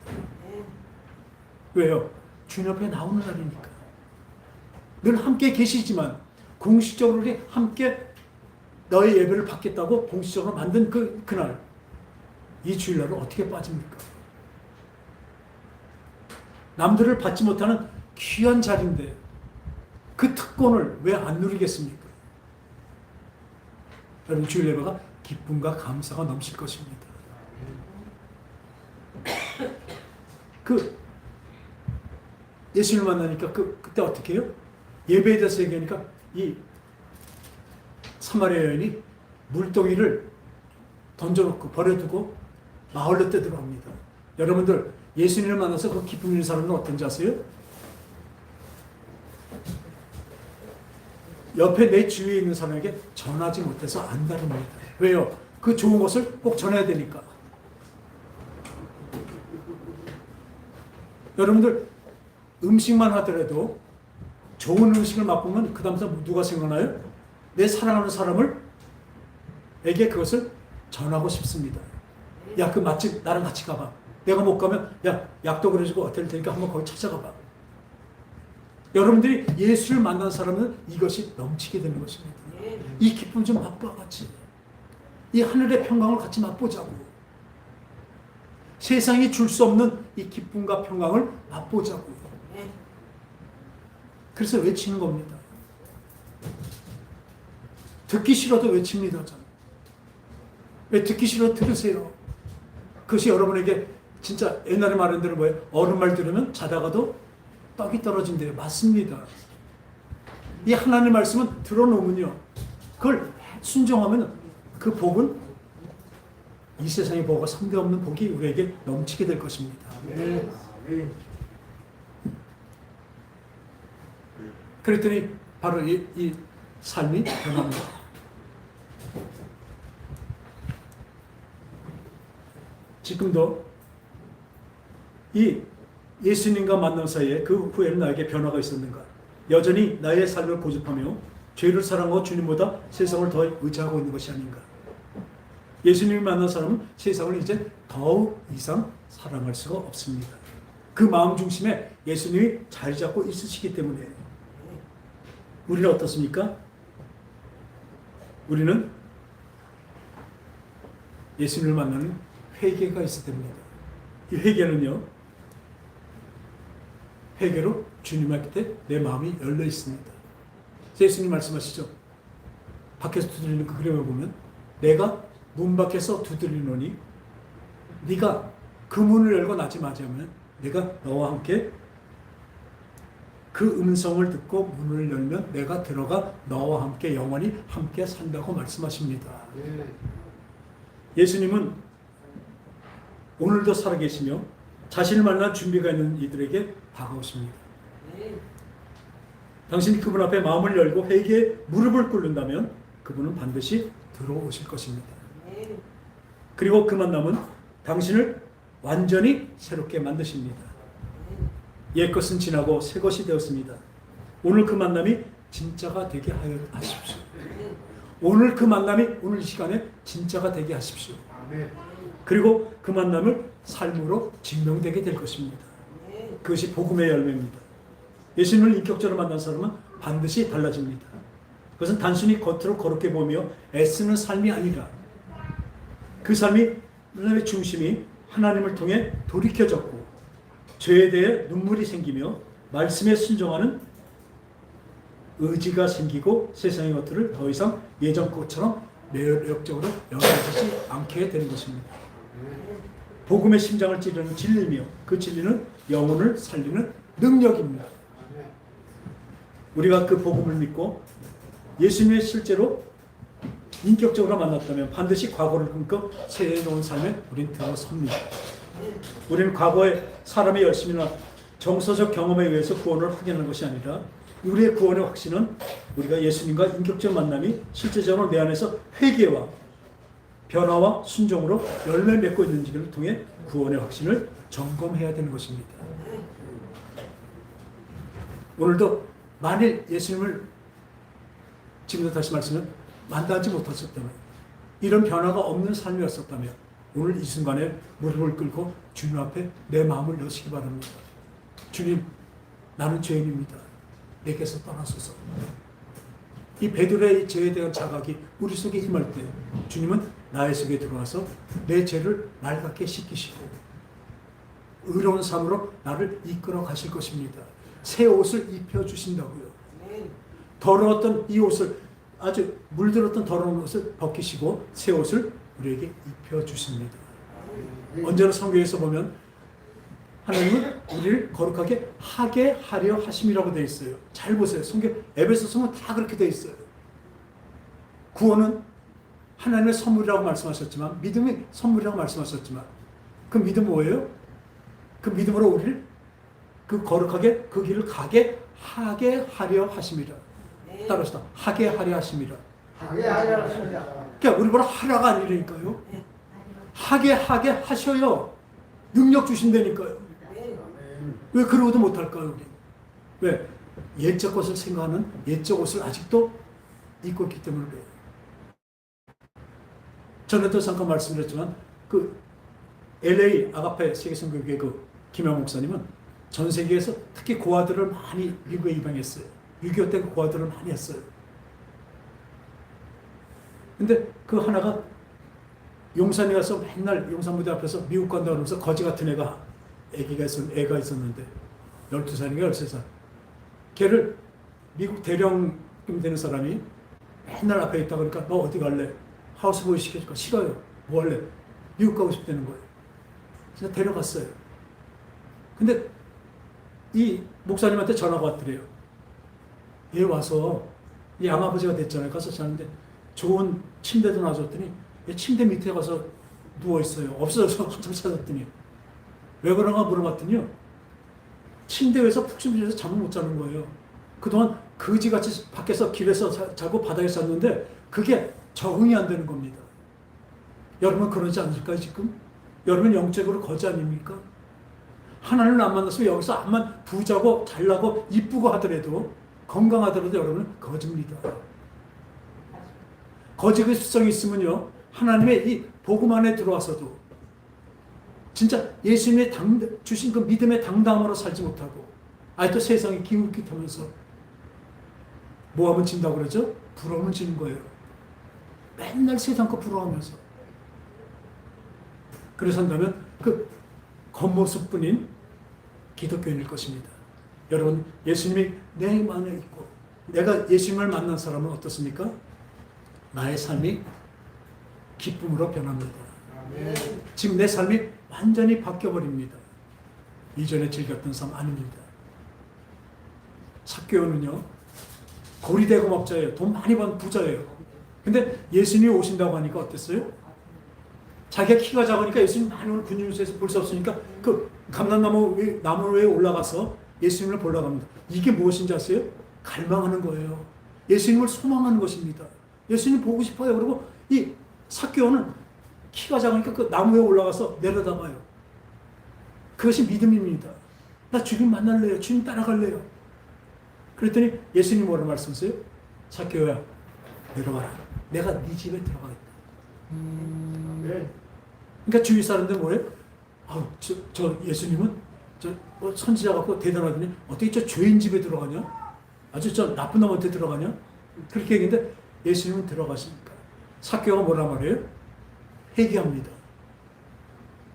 왜요? 주님 앞에 나오는 날이니까. 늘 함께 계시지만 공식적으로 함께 너의 예배를 받겠다고 공식적으로 만든 그날, 이 주일날을 어떻게 빠집니까? 남들을 받지 못하는 귀한 자리인데 그 특권을 왜 안 누리겠습니까? 여러분, 주일 예배가 기쁨과 감사가 넘칠 것입니다. 예수님을 만나니까 그때 어떻게 해요? 예배에 대해서 얘기하니까 이 사마리아 여인이 물동이를 던져놓고 버려두고 마을로 뛰어들어갑니다. 여러분들, 예수님을 만나서 그 기쁨 있는 사람은 어떤지 아세요? 옆에 내 주위에 있는 사람에게 전하지 못해서 안다는 겁니다. 왜요? 그 좋은 것을 꼭 전해야 되니까. 여러분들 음식만 하더라도 좋은 음식을 맛보면 그 다음부터 누가 생각나요? 내 사랑하는 사람을 에게 그것을 전하고 싶습니다. 야, 그 맛집 나랑 같이 가봐. 내가 못 가면 야, 약도 그려주고 어떨 테니까 한번 거기 찾아가봐. 여러분들이 예수를 만난 사람은 이것이 넘치게 되는 것입니다. 이 기쁨 좀 맛보아 같이. 이 하늘의 평강을 같이 맛보자고. 세상이 줄 수 없는 이 기쁨과 평강을 맛보자고. 그래서 외치는 겁니다. 듣기 싫어도 외칩니다. 저는. 왜 듣기 싫어 들으세요. 그것이 여러분에게 진짜 옛날에 말한 대로 뭐예요? 어른 말 들으면 자다가도 떡이 떨어진대요. 맞습니다. 이 하나님의 말씀은 들어놓으면요. 그걸 순종하면 그 복은 이 세상의 복과 상대없는 복이 우리에게 넘치게 될 것입니다. 그랬더니 바로 이 삶이 변합니다. 지금도 이 예수님과 만남 사이에 그 후에는 나에게 변화가 있었는가? 여전히 나의 삶을 고집하며 죄를 사랑하고 주님보다 세상을 더 의지하고 있는 것이 아닌가? 예수님을 만난 사람은 세상을 이제 더욱 이상 사랑할 수가 없습니다. 그 마음 중심에 예수님이 자리 잡고 있으시기 때문에. 우리는 어떻습니까? 우리는 예수님을 만나는 회개가 있어야 됩니다. 이 회개는요, 회개로 주님 앞에 내 마음이 열려 있습니다. 예수님 말씀하시죠. 밖에서 두드리는 그 그림을 보면 내가 문 밖에서 두드리노니 네가 그 문을 열고 나지 맞으면 내가 너와 함께 그 음성을 듣고 문을 열면 내가 들어가 너와 함께 영원히 함께 산다고 말씀하십니다. 예수님은 오늘도 살아계시며 자신을 만날 준비가 있는 이들에게 다가오십니다. 당신이 그분 앞에 마음을 열고 회개에 무릎을 꿇는다면 그분은 반드시 들어오실 것입니다. 그리고 그 만남은 당신을 완전히 새롭게 만드십니다. 옛것은 지나고 새것이 되었습니다. 오늘 그 만남이 진짜가 되게 하여 하십시오. 오늘 그 만남이 오늘 이 시간에 진짜가 되게 하십시오. 그리고 그 만남을 삶으로 증명되게 될 것입니다. 그것이 복음의 열매입니다. 예수님을 인격적으로 만난 사람은 반드시 달라집니다. 그것은 단순히 겉으로 거룩해 보이며 애쓰는 삶이 아니라 그 삶이 하나님의 중심이 하나님을 통해 돌이켜졌고 죄에 대해 눈물이 생기며 말씀에 순종하는 의지가 생기고 세상의 것들을 더 이상 예전 것처럼 매력적으로 여겨지지 않게 되는 것입니다. 복음의 심장을 찌르는 진리며 그 진리는 영혼을 살리는 능력입니다. 우리가 그 복음을 믿고 예수님을 실제로 인격적으로 만났다면 반드시 과거를 끊고 새로운 삶에 우린 들어섭니다. 우리는 과거에 사람의 열심이나 정서적 경험에 의해서 구원을 확인하는 것이 아니라 우리의 구원의 확신은 우리가 예수님과 인격적 만남이 실제적으로 내 안에서 회개와 변화와 순종으로 열매 맺고 있는지를 통해 구원의 확신을 점검해야 되는 것입니다. 오늘도 만일 예수님을 지금도 다시 말씀은 만나지 못하셨다면 이런 변화가 없는 삶이었었다면 오늘 이 순간에 무릎을 꿇고 주님 앞에 내 마음을 여시기 바랍니다. 주님, 나는 죄인입니다. 내게서 떠나소서. 이 베드로의 죄에 대한 자각이 우리 속에 임할 때 주님은 나의 속에 들어와서 내 죄를 맑게 씻기시고 의로운 삶으로 나를 이끌어 가실 것입니다. 새 옷을 입혀주신다고요. 더러웠던 이 옷을 아주 물들었던 더러운 옷을 벗기시고 새 옷을 우리에게 입혀주십니다. 언제나 성경에서 보면 하나님은 우리를 거룩하게 하게 하려 하심이라고 되어 있어요. 잘 보세요. 성경 에베소서는 다 그렇게 되어 있어요. 구원은 하나님의 선물이라고 말씀하셨지만 믿음이 선물이라고 말씀하셨지만 그 믿음 뭐예요? 그 믿음으로 우리를 그 거룩하게 그 길을 가게 하게 하려 하심이라. 따라서 하게 하려 하심이라. 하게 하려 하십니다. 그러니까 우리 보라 하라가 아니라니까요. 하게 하셔요. 능력 주신다니까요. 왜 그러고도 못할까요, 우리? 왜? 옛적 것을 생각하는 옛적 옷을 아직도 입고 있기 때문에 그래요. 전에도 잠깐 말씀드렸지만 그 LA 아가페 세계선교회 그 김영 목사님은 전 세계에서 특히 고아들을 많이 미국에 입양했어요. 6.25 때 고아들을 많이 했어요. 근데 그 하나가 용산에 가서 맨날 용산무대 앞에서 미국 간다 그러면서 거지 같은 애가 애가 있었는데 12살인가 13살. 걔를 미국 대령쯤 되는 사람이 맨날 앞에 있다 그러니까 너 어디 갈래? 하우스보이 시켜줄까? 싫어요. 뭐 할래? 미국 가고 싶다는 거예요. 그래서 데려갔어요. 근데 이 목사님한테 전화가 왔더래요. 얘 와서 이 양아버지가 됐잖아요. 가서 자는데 좋은 침대도 놔줬더니 얘 침대 밑에 가서 누워있어요. 없어져서 한참 찾았더니 왜 그런가 물어봤더니요. 침대 위에서 푹 주무셔서 잠을 못 자는 거예요. 그동안 거지같이 밖에서 길에서 자고 바닥에 잤는데 그게 적응이 안 되는 겁니다. 여러분 그러지 않을까요 지금? 여러분 영적으로 거지 아닙니까? 하나님을 안 만났으면 여기서 암만 부자고 잘나고 이쁘고 하더라도 건강하더라도 여러분은 거지입니다. 거지의 습성이 있으면요 하나님의 이 복음 안에 들어와서도 진짜 예수님의 주신 그 믿음의 당당함으로 살지 못하고 아직도 세상에 기웃기웃하면서 뭐하면 진다고 그러죠? 부러우면 지는 거예요. 맨날 세상 거 부러워하면서. 그래서 한다면 그 겉모습뿐인 기독교인일 것입니다. 여러분 예수님이 내 안에 있고 내가 예수님을 만난 사람은 어떻습니까? 나의 삶이 기쁨으로 변합니다. 지금 내 삶이 완전히 바뀌어버립니다. 이전에 즐겼던 삶 아닙니다. 삭개오는요 고리대금업자예요. 돈 많이 번 부자예요. 근데 예수님이 오신다고 하니까 어땠어요? 자기가 키가 작으니까 예수님 많이 오늘 근육에서 볼 수 없으니까 그 감람나무 나무 위에 올라가서 예수님을 보려고 합니다. 이게 무엇인지 아세요? 갈망하는 거예요. 예수님을 소망하는 것입니다. 예수님 보고 싶어요. 그리고 이 삭개오는 키가 작으니까 그 나무 위에 올라가서 내려다봐요. 그것이 믿음입니다. 나 주님 만날래요. 주님 따라갈래요. 그랬더니 예수님 뭐라고 말씀하세요? 삭개오야 내려와라. 내가 네 집에 들어가겠다. 그러니까 주위 사람들 뭐예요? 저 예수님은 선지자 같고 대단하더니 어떻게 저 죄인 집에 들어가냐? 아주 저 나쁜 놈한테 들어가냐? 그렇게 얘기했는데 예수님은 들어가시니까 삭개오가 뭐라 말해요? 회개합니다.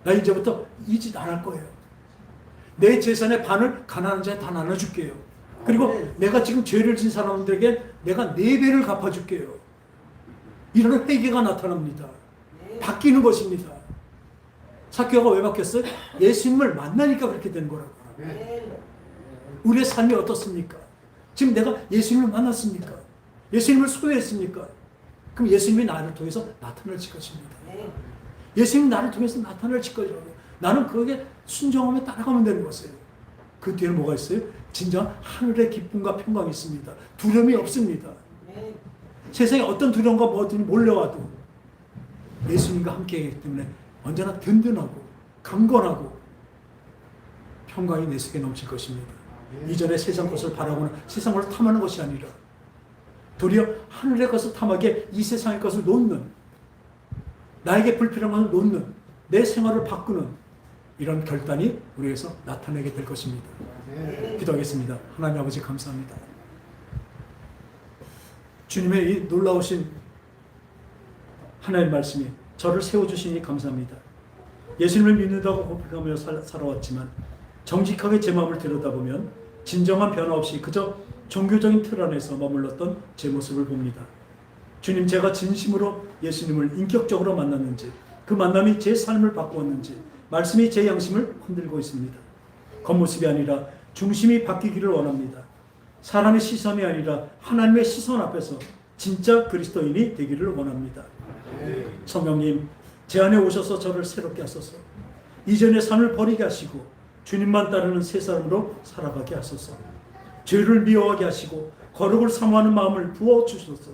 나 이제부터 이 짓 안 할 거예요. 내 재산의 반을 가난한 자에 다 나눠줄게요. 그리고 내가 지금 죄를 진 사람들에게 내가 4배를 갚아줄게요. 이런 회개가 나타납니다. 바뀌는 것입니다. 삭개오가 왜 바뀌었어요? 예수님을 만나니까 그렇게 된 거라고. 우리의 삶이 어떻습니까? 지금 내가 예수님을 만났습니까? 예수님을 소유했습니까? 그럼 예수님이 나를 통해서 나타날 것입니다. 예수님이 나를 통해서 나타날 것이라고. 나는 그에게 순종하며 따라가면 되는 것이에요. 그 뒤에는 뭐가 있어요? 진정 하늘의 기쁨과 평강이 있습니다. 두려움이 없습니다. 세상에 어떤 두려움과 뭐든지 몰려와도 예수님과 함께하기 때문에 언제나 든든하고 강건하고 평강이 내 속에 넘칠 것입니다. 이전에 세상 것을 바라고는 세상을 탐하는 것이 아니라 도리어 하늘의 것을 탐하기에 이 세상의 것을 놓는, 나에게 불필요한 것을 놓는, 내 생활을 바꾸는 이런 결단이 우리에서 나타나게 될 것입니다. 기도하겠습니다. 하나님 아버지 감사합니다. 주님의 이 놀라우신 하나님의 말씀이 저를 세워주시니 감사합니다. 예수님을 믿는다고 고백하며 살아왔지만 정직하게 제 마음을 들여다보면 진정한 변화 없이 그저 종교적인 틀 안에서 머물렀던 제 모습을 봅니다. 주님, 제가 진심으로 예수님을 인격적으로 만났는지, 그 만남이 제 삶을 바꾸었는지, 말씀이 제 양심을 흔들고 있습니다. 겉모습이 아니라 중심이 바뀌기를 원합니다. 사람의 시선이 아니라 하나님의 시선 앞에서 진짜 그리스도인이 되기를 원합니다. 성령님, 제 안에 오셔서 저를 새롭게 하소서. 이전의 삶을 버리게 하시고 주님만 따르는 새 사람으로 살아가게 하소서. 죄를 미워하게 하시고 거룩을 사모하는 마음을 부어주소서.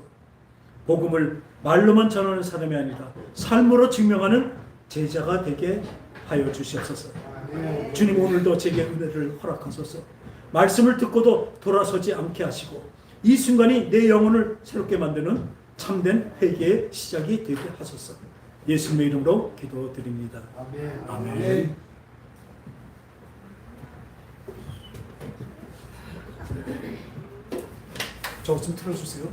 복음을 말로만 전하는 사람이 아니라 삶으로 증명하는 제자가 되게 하여 주시옵소서. 주님, 오늘도 제게 은혜를 허락하소서. 말씀을 듣고도 돌아서지 않게 하시고 이 순간이 내 영혼을 새롭게 만드는 참된 회개의 시작이 되게 하소서. 예수님의 이름으로 기도드립니다. 아멘. 저거 좀 틀어주세요.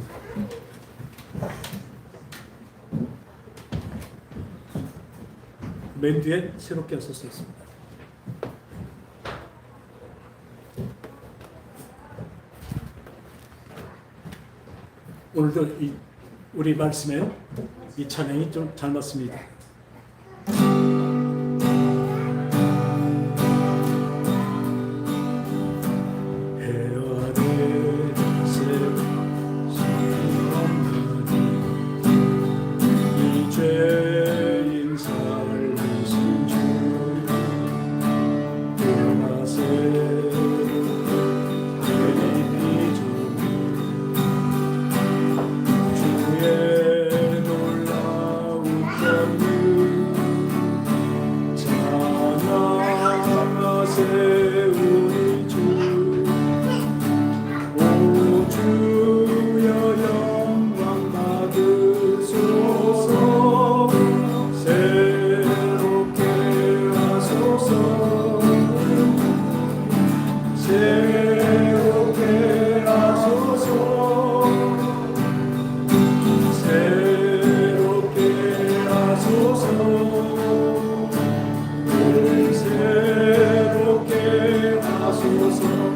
맨 뒤에 새롭게 하소서 있습니다. 오늘도 우리 말씀에 이 찬양이 좀 잘 맞습니다.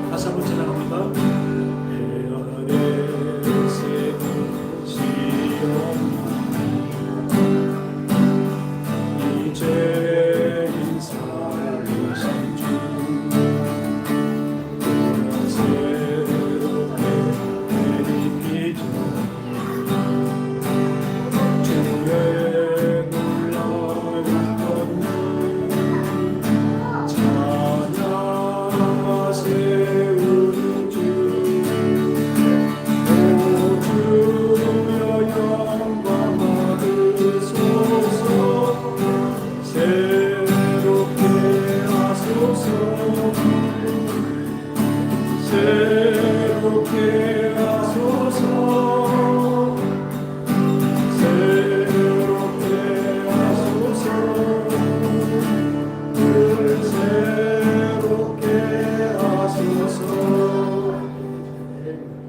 다시 한번 찬양합니다.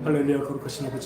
할렐루야, 거룩하신 아버지.